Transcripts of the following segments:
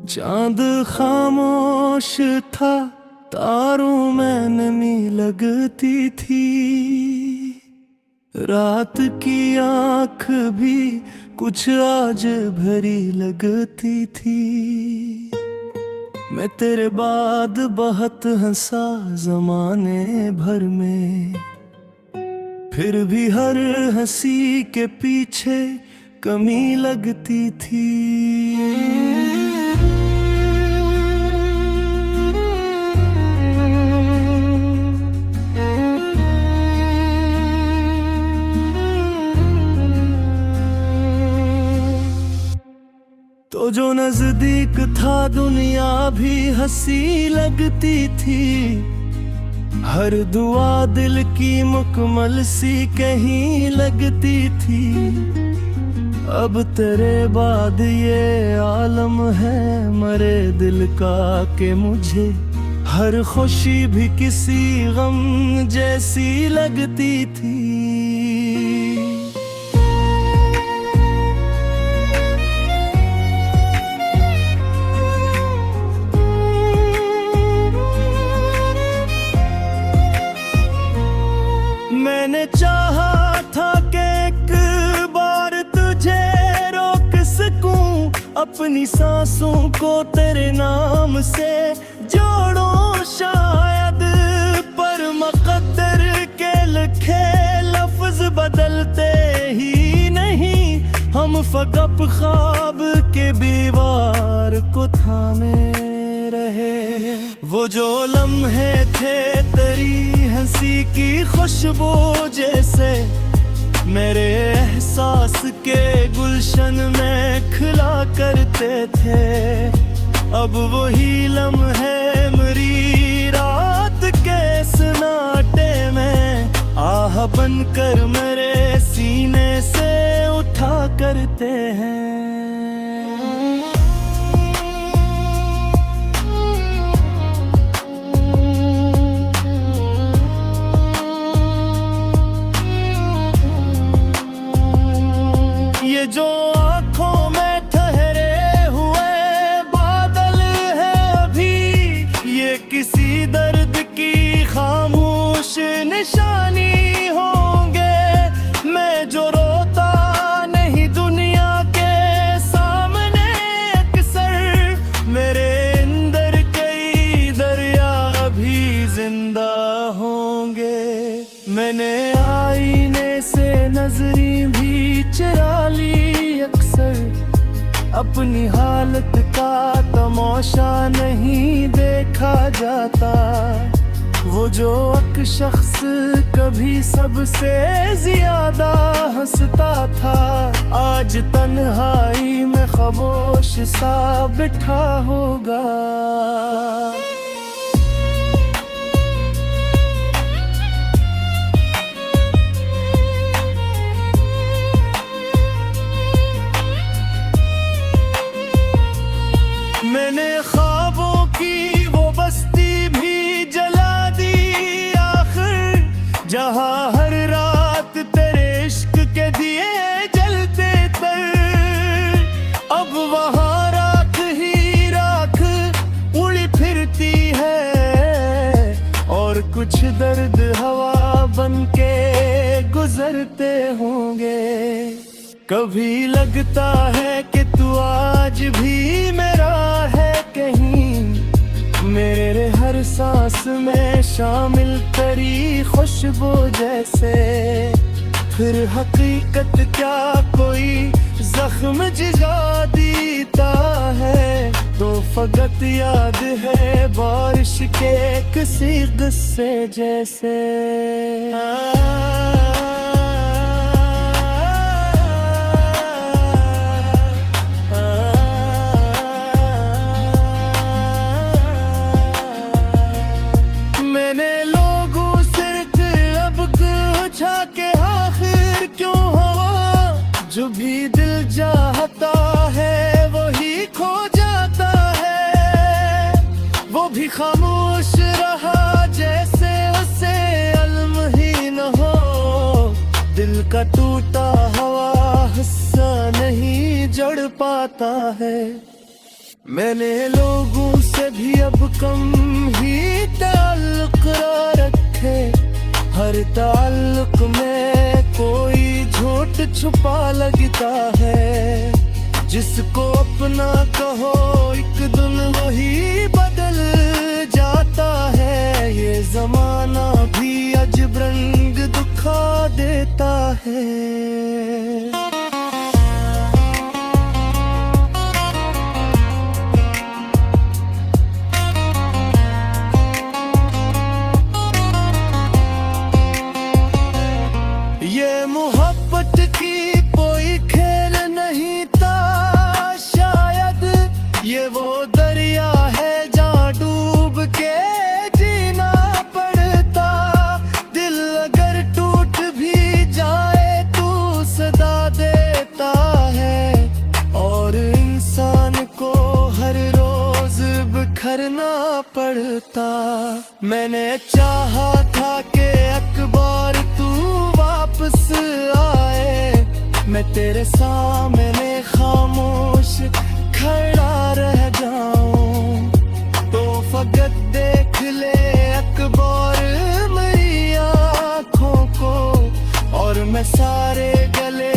चांद खामोश था, तारों में नमी लगती थी। रात की आंख भी कुछ आज भरी लगती थी। मैं तेरे बाद बहुत हंसा ज़माने भर में, फिर भी हर हंसी के पीछे कमी लगती थी। तो जो नजदीक था दुनिया भी हंसी लगती थी। हर दुआ दिल की मुकम्मल सी कहीं लगती थी। अब तेरे बाद ये आलम है मरे दिल का कि मुझे हर खुशी भी किसी गम जैसी लगती थी। मैंने चाहा था कि एक बार तुझे रोक सकूं, अपनी सांसों को तेरे नाम से जोड़ूं शायद, पर मुक़द्दर के लिखे लफ्ज़ बदलते ही नहीं। हम फ़क़त ख्वाब के दीवार को थामे रहे। वो जो लम्हे थे तेरी हंसी की खुशबू जैसे, मेरे एहसास के गुलशन में खिला करते थे। अब वही लम्हे मेरी रात के सन्नाटे में आह बनकर मेरे सीने से उठा करते हैं। ये जो आँखों में ठहरे हुए बादल है अभी, ये किसी दर्द की खामोश निशानी होंगे। मैं जो रोता नहीं दुनिया के सामने अक्सर, मेरे अंदर कई दरिया अभी जिंदा होंगे। मैंने आईने से नजरी भी चुरा ली अक्सर, अपनी हालत का तमाशा नहीं देखा जाता। वो जो एक शख्स कभी सबसे ज्यादा हंसता था, आज तन्हाई में खामोश सा बैठा होगा। मैंने ख्वाबों की वो बस्ती भी जला दी आखिर, जहाँ हर रात तेरे इश्क के दिए जलते तर। अब वहाँ राख ही राख उड़ी फिरती है, और कुछ दर्द हवा बन के गुजरते होंगे। कभी लगता है कि तू आज भी मेरा है कहीं, मेरे हर सांस में शामिल तेरी खुशबू जैसे। फिर हकीकत क्या कोई जख्म जिगा देता है, तो फकत याद है बारिश के किसी किस्से जैसे। मैंने लोगों से अब पूछा के आखिर क्यों हुआ, जो भी दिल चाहता है वही खो जाता है। वो भी खामोश रहा जैसे उसे इल्म ही न हो, दिल का टूटा हुआ हिस्सा नहीं जड़ पाता है। मैंने लोगों से भी अब कम ही ताल्लुक रखे। हर ताल्लुक में कोई झूठ छुपा लगता है। जिसको अपना कहो एक दिन वही बदल जाता है। ये जमाना भी अजब रंग दिखा देता है। ये मोहब्बत की कोई खेल नहीं था शायद। ये वो दरिया है जहाँ डूब के जीना पड़ता। दिल अगर टूट भी जाए तो सदा देता है। और इंसान को हर रोज बिखरना पड़ता। मैंने चाहा था कि अकबर तू वापस आए। मैं तेरे सामने खामोश खड़ा रह जाऊं। तो फकत देख ले अकबर मेरी आँखों को। और मैं सारे गले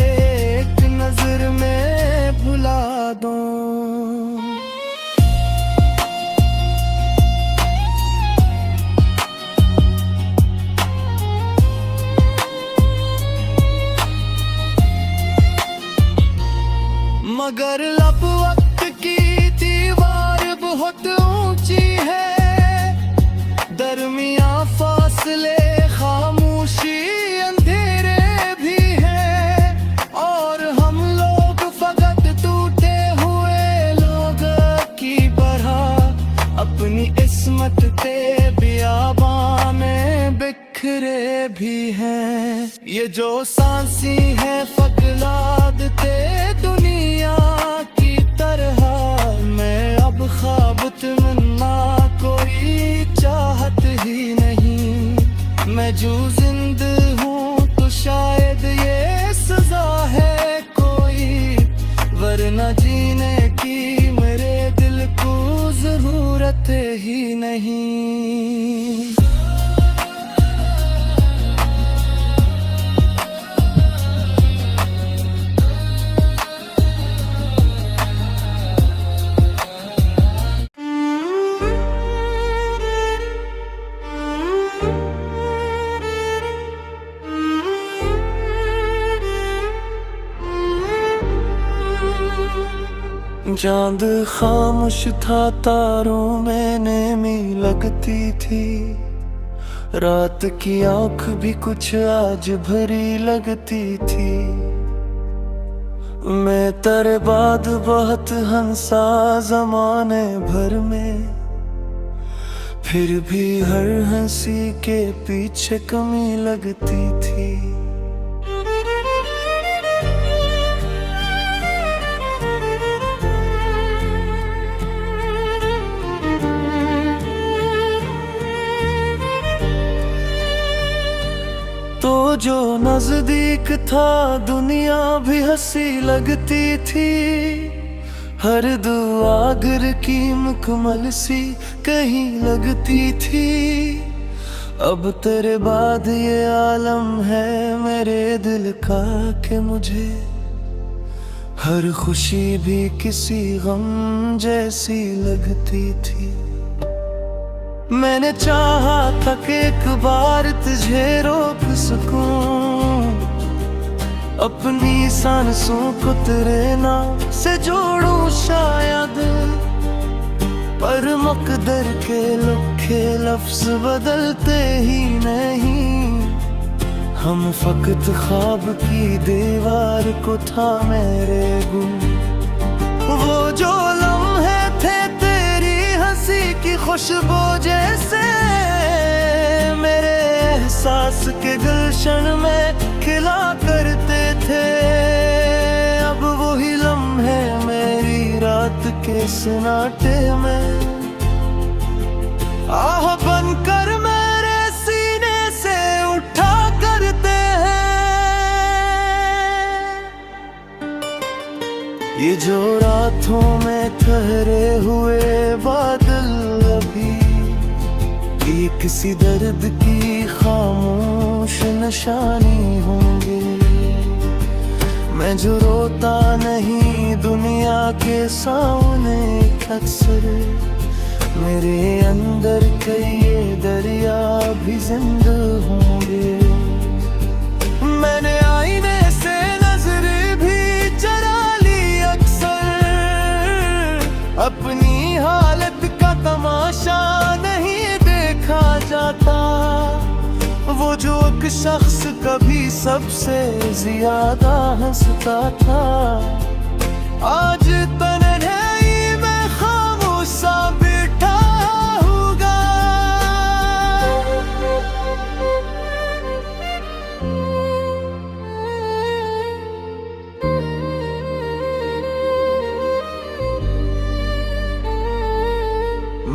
एक नजर में भुला दूं। मगर लब वक्त की दीवार बहुत ऊंची है। दरमियां फासले खामोशी अंधेरे भी हैं। और हम लोग फकत टूटे हुए लोग की तरह अपनी किस्मत पे बियाबा में बिखरे भी हैं। ये जो सांसी है फगलादते दुनिया की तरह। मैं अब ख्वाब तमन्ना कोई चाहत ही नहीं। मैं जो जिंदा हूँ तो शायद ये सजा है कोई। वरना जीने की मेरे दिल को जरूरत ही नहीं। चांद खामोश था तारों में नेमी लगती थी। रात की आँख भी कुछ आज भरी लगती थी। मैं तेरे बाद बहुत हंसा जमाने भर में। फिर भी हर हंसी के पीछे कमी लगती थी। तो जो नजदीक था दुनिया भी हंसी लगती थी। हर दुआ गर की मुकम्मल सी कहीं लगती थी। अब तेरे बाद ये आलम है मेरे दिल का कि मुझे हर खुशी भी किसी गम जैसी लगती थी। मैंने चाहा था कि एक बार तुझे रोक सकूं। अपनी सांसों को तेरे नाम से जोड़ूं शायद। पर मुकद्दर के लिखे लफ्ज बदलते ही नहीं। हम फकत ख्वाब की दीवार को था मेरे गुम। वो जो लम्हे थे तेरी हंसी की खुशबू जैसे। मेरे एहसास के गुलशन में खिला करते थे। अब वही लम्हे मेरी रात के सन्नाटे में आह बनकर मेरे सीने से उठा करते हैं। ये जो रातों में ठहरे हुए किसी दर्द की खामोश निशानी होंगे। मैं जो रोता नहीं दुनिया के सामने, अक्सर मेरे अंदर कई दरिया भी जिंदा होंगे। मैंने आईने से नजर भी चरा ली अक्सर, अपनी हालत का तमाशा नहीं देखा जाता। वो जो एक शख्स कभी सबसे ज्यादा हंसता था, आज तन्हाई में खामोश सा बैठा होगा।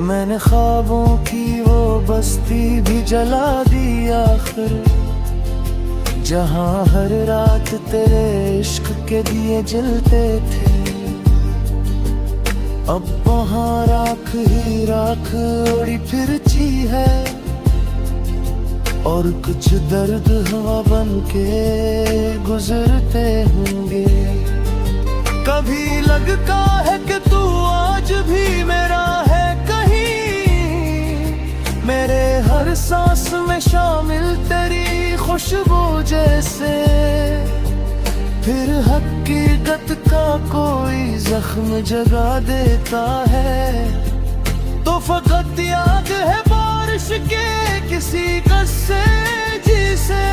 मैंने ख्वाबों की वो बस्ती भी जला दी आखिर, जहाँ हर रात तेरे इश्क के दिए जलते थे। अब वहाँ राख ही राख उड़ी फिरती है, और कुछ दर्द हवा बन के गुजरते होंगे। कभी लगता है कि तू आज भी मेरा है कहीं, मेरे हर सांस में शामिल तेरी खुशबू जैसे। फिर हकीकत का कोई जख्म जगा देता है, तो फकत याद है बारिश के किसी कस्से जिसे।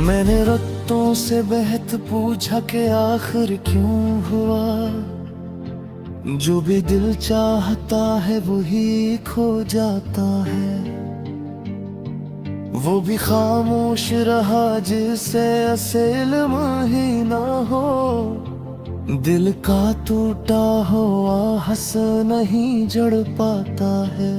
मैंने रत्तों से बहत पूछा कि आखिर क्यों हुआ, जो भी दिल चाहता है वही खो जाता है। वो भी खामोश रहा जिसे असल ही ना हो, दिल का टूटा हुआ हंस नहीं जड़ पाता है।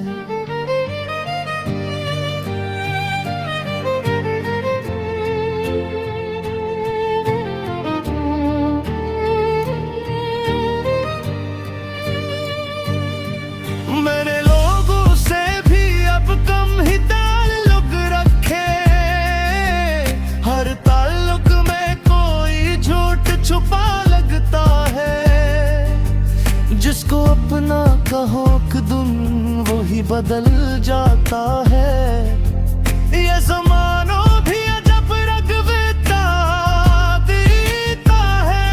मैंने लोगों से भी अब कम ही ताल्लुक रखे, हर ताल्लुक में कोई झूठ छुपा लगता है। जिसको अपना कहो कदम वो ही बदल जाता है। ये ज़माना भी अजब रगबता देता है।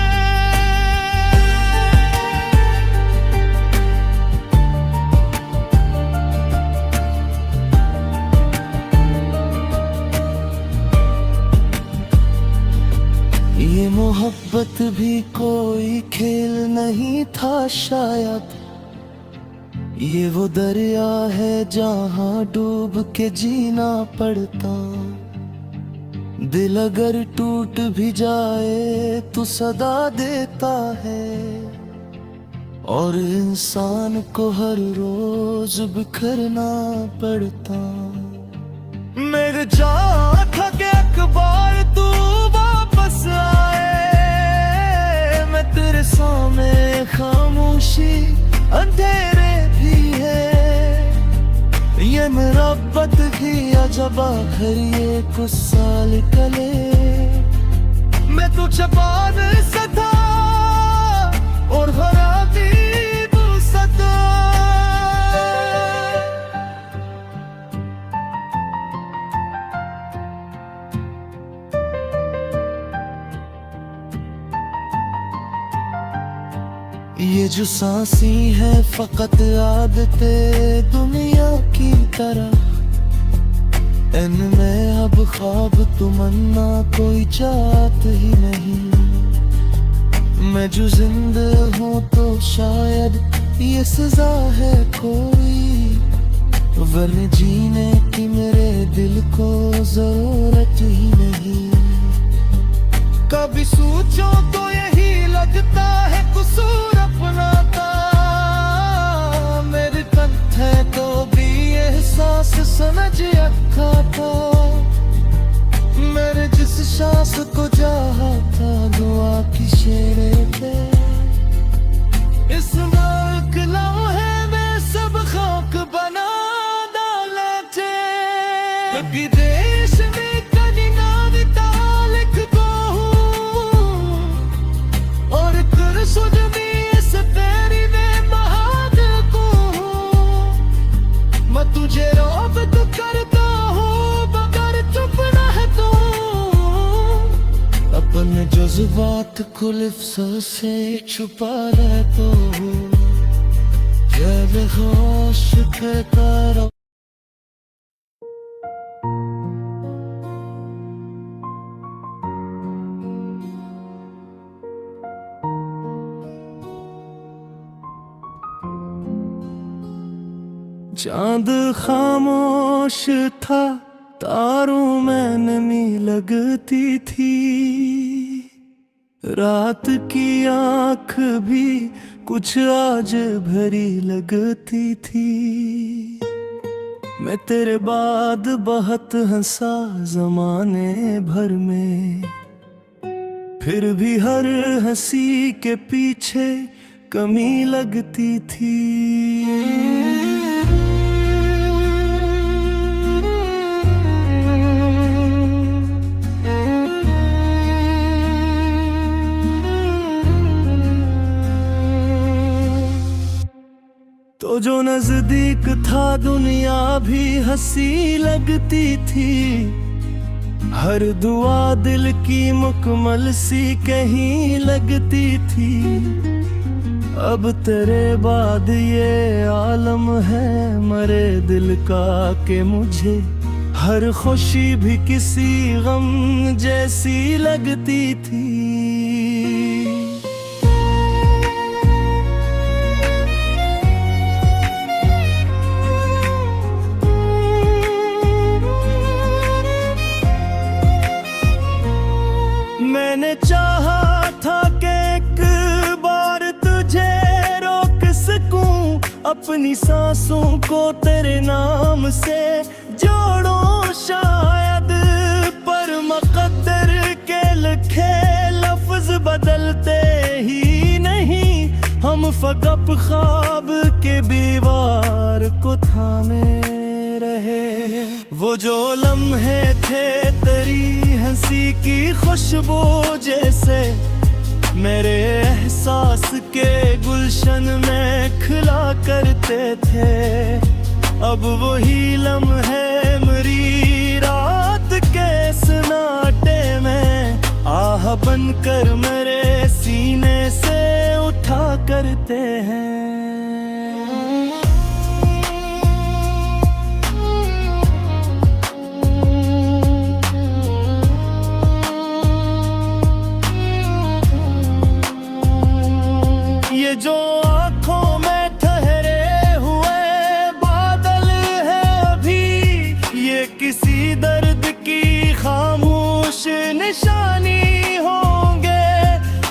ये मोहब्बत भी कोई खेल नहीं था शायद, ये वो दरिया है जहाँ डूब के जीना पड़ता। दिल अगर टूट भी जाए तो सदा देता है, और इंसान को हर रोज बिखरना पड़ता। मेरे चाह था कि अखबार तू वापस आए, मैं तेरे सामने खामोशी अंधेरे भी है। ये मुहब्बत की अजब आखिर ये कुछ साल कले, मैं तुझे पान से था और खराबी तू सदा। ये जो सांसी है फकत आदतें दुनिया की तरह, इनमें अब ख्वाब तमन्ना कोई चाहत ही नहीं। मैं जो जिंदा हूँ तो शायद ये सजा है कोई, वरना जीने की मेरे दिल को जरूरत ही नहीं। कभी सोचो तो यही लगता है कसूर अपना था, मेरे कंधे को भी एहसास समझ रखा था। उसको चाहा था दुआ की शेरे पे। इस मुल्क लम्हे में सब खाक बना डाले थे। कभी देश में कभी नाविता लिख को हूँ और कर सुध में इस तेरी में महाद को हूँ। मैं तुझे रोब तो करता हूँ मगर चुप रह तू। अपने जज्बात को लिफ्ज़ों से छुपा रह तो जब होश पे करो। चांद खामोश था, तारों में नमी लगती थी। रात की आँख भी कुछ आज भरी लगती थी। मैं तेरे बाद बहुत हंसा ज़माने भर में, फिर भी हर हंसी के पीछे कमी लगती थी। तो जो नजदीक था दुनिया भी हंसी लगती थी। हर दुआ दिल की मुकम्मल सी कहीं लगती थी। अब तेरे बाद ये आलम है मरे दिल का कि मुझे हर खुशी भी किसी गम जैसी लगती थी। मैंने चाहा था कि एक बार तुझे रोक सकूं, अपनी सांसों को तेरे नाम से जोड़ूं शायद। पर मुक़द्दर के लिखे लफ्ज़ बदलते ही नहीं। हम फ़क़त ख्वाब के दीवार को थामे रहे। वो जो लम्हे थे तेरी हंसी की खुशबू जैसे, मेरे एहसास के गुलशन में खिला करते थे। अब वही लम्हे मेरी रात के सन्नाटे में आह बनकर मेरे सीने से उठा करते हैं। ये जो आँखों में ठहरे हुए बादल है अभी, ये किसी दर्द की खामोश निशानी होंगे।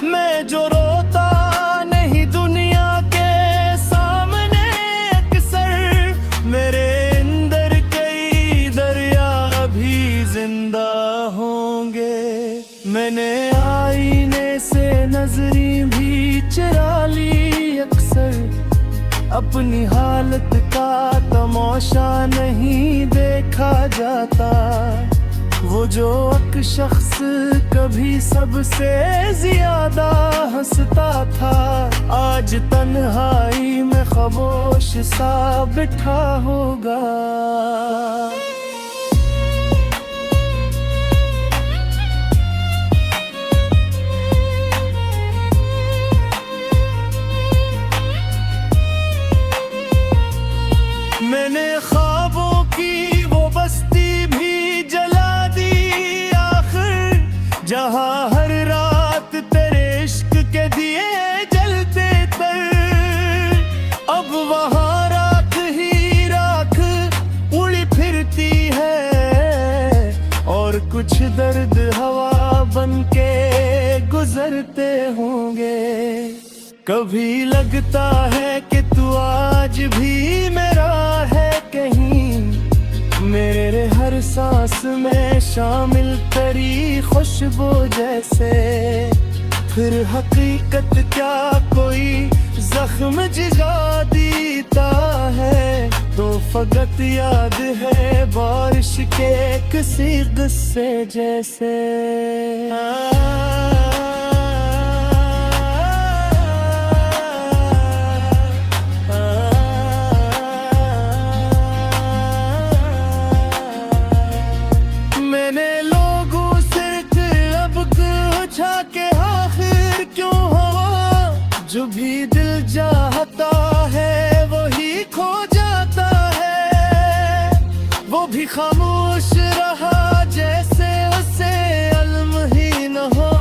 मैं जो रोता नहीं दुनिया के सामने अक्सर, मेरे अंदर कई दरिया अभी जिंदा होंगे। मैंने आईने से नजरी भी चुरा ली अक्सर, अपनी हालत का तमाशा नहीं देखा जाता। वो जो एक शख्स कभी सबसे ज्यादा हंसता था, आज तन्हाई में खामोश सा बैठा होगा। मैंने ख्वाबों की वो बस्ती भी जला दी आखिर, जहाँ हर रात तेरे इश्क के दिए जलते तर। अब वहाँ राख ही राख उड़ी फिरती है, और कुछ दर्द हवा बनके गुजरते होंगे। कभी लगता है कि तू आज भी मेरा है कहीं, मेरे हर हर सांस में शामिल तेरी खुशबू जैसे। फिर हकीकत क्या कोई जख्म जिगा देता है, तो फकत याद है बारिश के किसी गुस्से जैसे। मैंने लोगों से अब पूछा के आखिर क्यों हो, जो भी दिल चाहता है वही खो जाता है। वो भी खामोश रहा जैसे उसे इल्म ही न हो,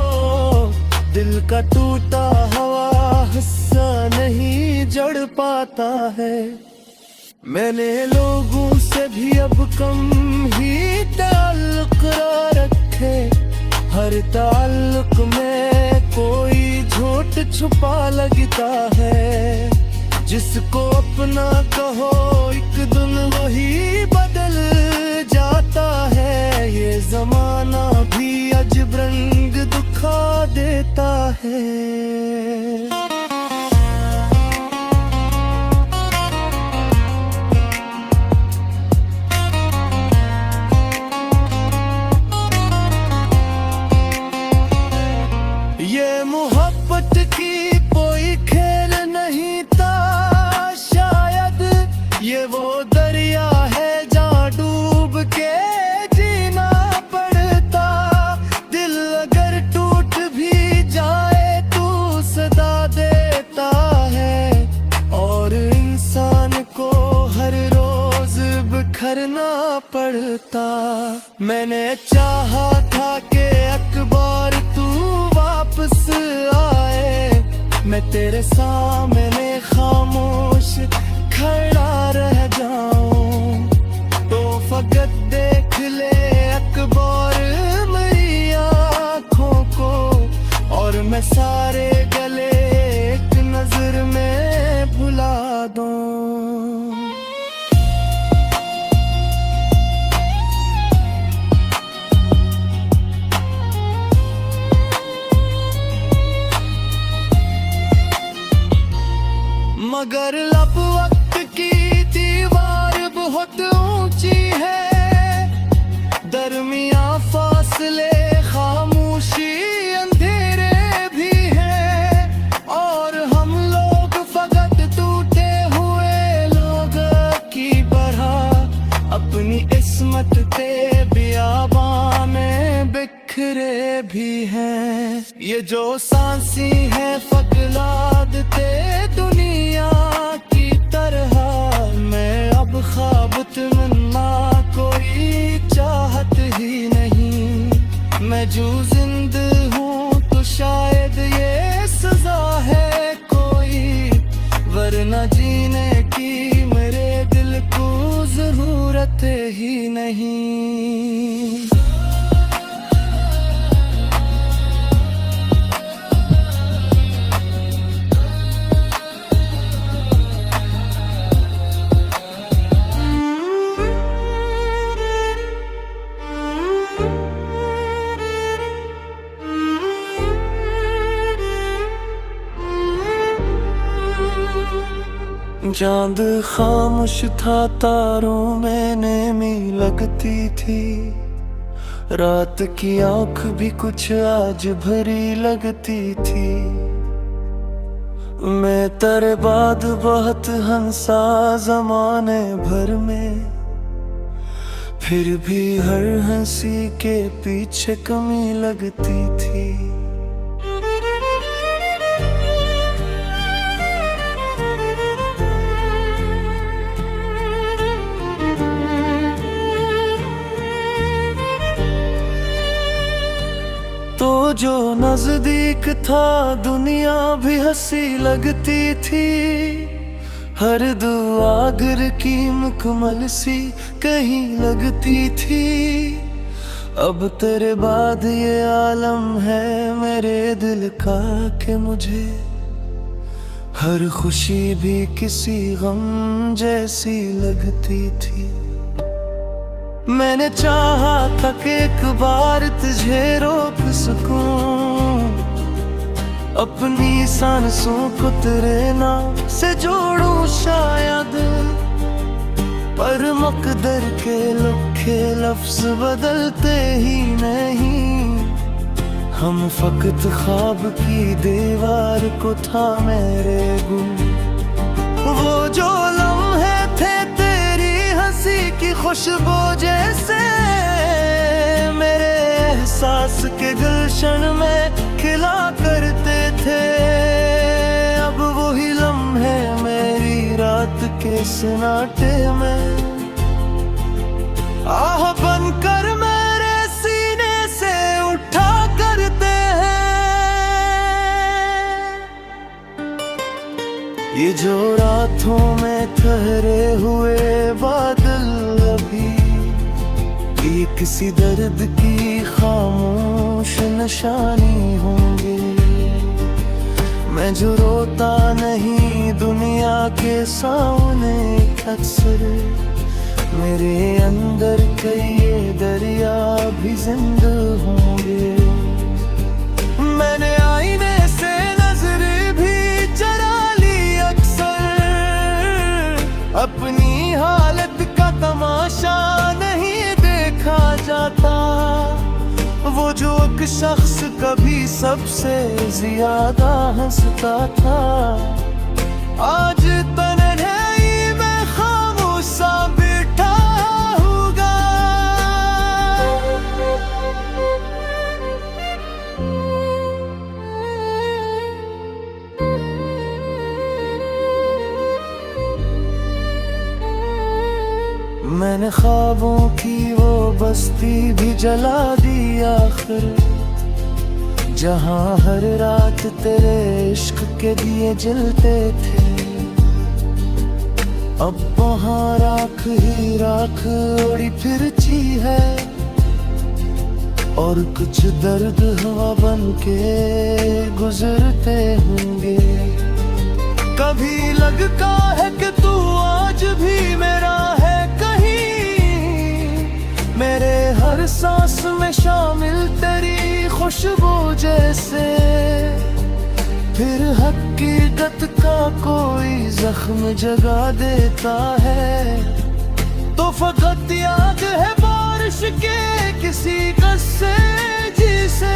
दिल का टूटा हुआ हिस्सा नहीं जड़ पाता है। मैंने लोगों से भी अब कम ही ताल्लुक रखे, हर ताल्लुक में कोई झूठ छुपा लगता है। जिसको अपना कहो एक दिन वही बदल जाता है, ये जमाना भी अजब रंग दिखा देता है। ये मोहब्बत की कोई खेल नहीं था शायद, ये वो दरिया है जहाँ डूब के जीना पड़ता। दिल अगर टूट भी जाए तो सदा देता है, और इंसान को हर रोज बिखरना पड़ता। मैंने चाहा था कि अकबर तू वापस आए, मैं तेरे सामने खामोश खड़ा रह जाऊं, तो फकत देख ले अकबर मेरी आँखों को, और मैं सारे गले एक नजर में भुला दूं। मगर लब वक्त की दीवार बहुत ऊंची है, दरमिया फासले खामोशी अंधेरे भी है, और हम लोग फकत टूटे हुए लोग की तरह अपनी किस्मत ते बियाबां में बिखरे भी हैं। ये जो सांसी है फगलाद ते दुनिया की तरह, मैं अब ख्वाब तमन्ना कोई चाहत ही नहीं। मैं जो जिंदा हूँ तो शायद ये सजा है कोई, वरना जीने की मेरे दिल को जरूरत ही नहीं। चांद खामोश था, तारों में नेमी लगती थी, रात की आँख भी कुछ आज भरी लगती थी। मैं तेरे बाद बहुत हंसा जमाने भर में, फिर भी हर हंसी के पीछे कमी लगती थी। तो जो नजदीक था दुनिया भी हंसी लगती थी, हर दुआ घर की मुकम्मल सी कहीं लगती थी। अब तेरे बाद ये आलम है मेरे दिल का कि मुझे हर खुशी भी किसी गम जैसी लगती थी। मैंने चाहा था कि एक बार तुझे रोक सकूं, अपनी सांसों को तेरे नाम से जोड़ूं शायद, पर मकदर के लिखे लफ्ज बदलते ही नहीं। हम फकत ख्वाब की दीवार को था मेरे गुम, वो जो लम्हे थे तेरी हंसी की खुशबू जैसे, मेरे एहसास के गुलशन में खिला करते थे। अब वही लम्हे मेरी रात के सन्नाटे में आह बनकर मेरे सीने से उठा करते हैं। ये जो रातों में ठहरे हुए बादल अभी ये किसी दर्द की खामोश निशानी होंगे। मैं जो रोता नहीं दुनिया के सामने, अक्सर मेरे अंदर कई दरिया भी जिंदा होंगे। मैंने आईने से नजर भी चरा ली अक्सर, अपनी हालत का तमाशा नहीं देखा जाता। वो जो एक शख्स कभी सबसे ज्यादा हंसता था, आज तन्हाई में खामोश सा बैठा होगा। मैंने ख्वाबों की वो बस्ती भी जला दी आखिर, जहाँ हर रात तेरे इश्क के दिए जलते थे। अब वहाँ राख ही राख उड़ी फिरती है, और कुछ दर्द हवा बन के गुजरते होंगे। कभी लगता है कि तू आज भी मेरा है कहीं, मेरे हर सांस में शामिल तेरी खुशबू जैसे। फिर हकीकत का कोई जख्म जगा देता है, तो फकत याद है बारिश के किसी कस्से जिसे।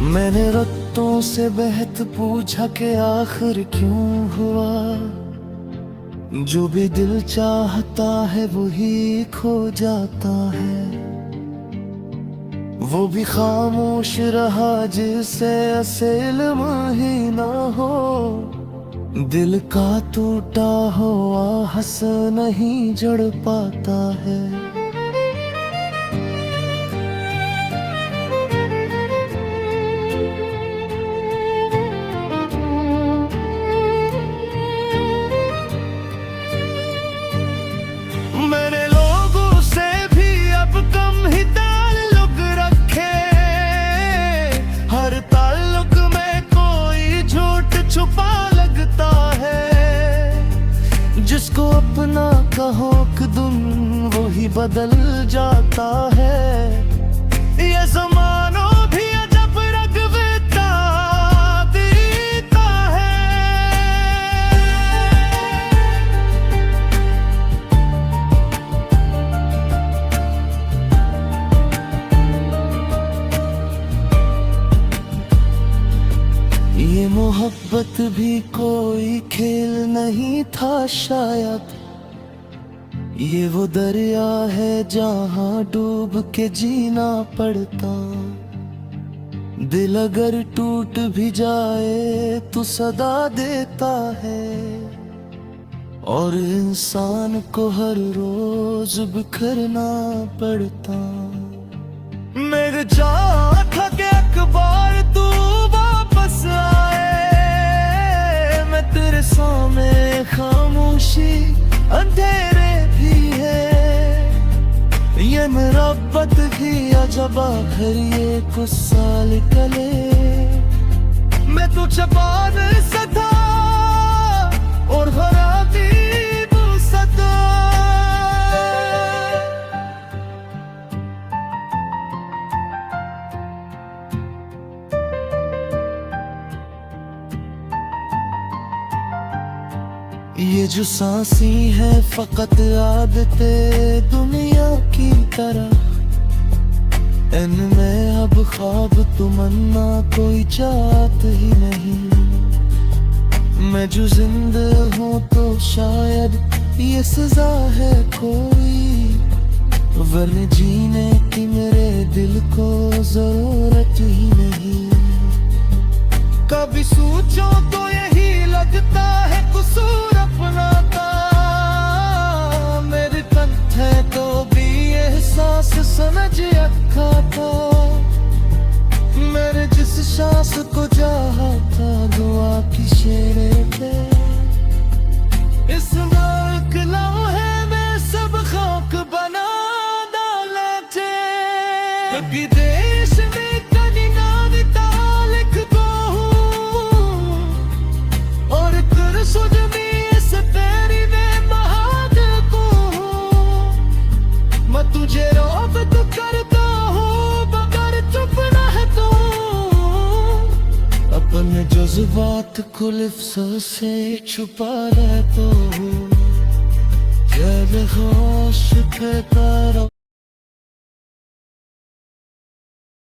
मैंने रत्तों से बहत पूछा कि आखिर क्यों हुआ, जो भी दिल चाहता है वही खो जाता है। वो भी खामोश रहा जिसे असल ही ना हो, दिल का टूटा हुआ हंस नहीं जड़ पाता है। मैंने लोगों से भी अब कम ही ताल्लुक रखे, हर ताल्लुक में कोई झूठ छुपा लगता है। जिसको अपना कहो कि तुम वही बदल जाता है। ये ज़मानों भी अजब रगबता देता है। ये मोहब्बत भी कोई खेल नहीं था शायद, ये वो दरिया है जहाँ डूब के जीना पड़ता। दिल अगर टूट भी जाए तो सदा देता है, और इंसान को हर रोज बिखरना पड़ता। मेरे चाह के अखबार तू वापस आए, मैं तेरे सामने खामोशी अंधेरे भी है। ये मेरा बद ही अजब सबा घर ये कुछ साल कले मैं तो जबान सदा और भरा दी सदा ये जो सांसी है फकत आदते दुनिया की तरह इनमें अब ख्वाब तमन्ना कोई चाहत ही नहीं। मैं जो जिंदा हूँ तो शायद ये सजा है कोई, वरना जीने की मेरे दिल को जरूरत ही नहीं। कभी सोचो तो यही लगता है कसूर अपना था, मेरे कंधे तो भी एहसास समझ रखा था। मेरे जिस सांस को चाहा था दुआ की शेरे पे, इस मुल्क लम्हे में सब खाक बना डाले थे। कभी देश में कभी नाविता लिख दो और कर सुध में इस तेरी में महाद को मैं तुझे रोब तो करता हूँ मगर चुप ना है तू। अपने जज्बात को लिफ्ज़ों से छुपा रहता हूँ, जब होश पे करो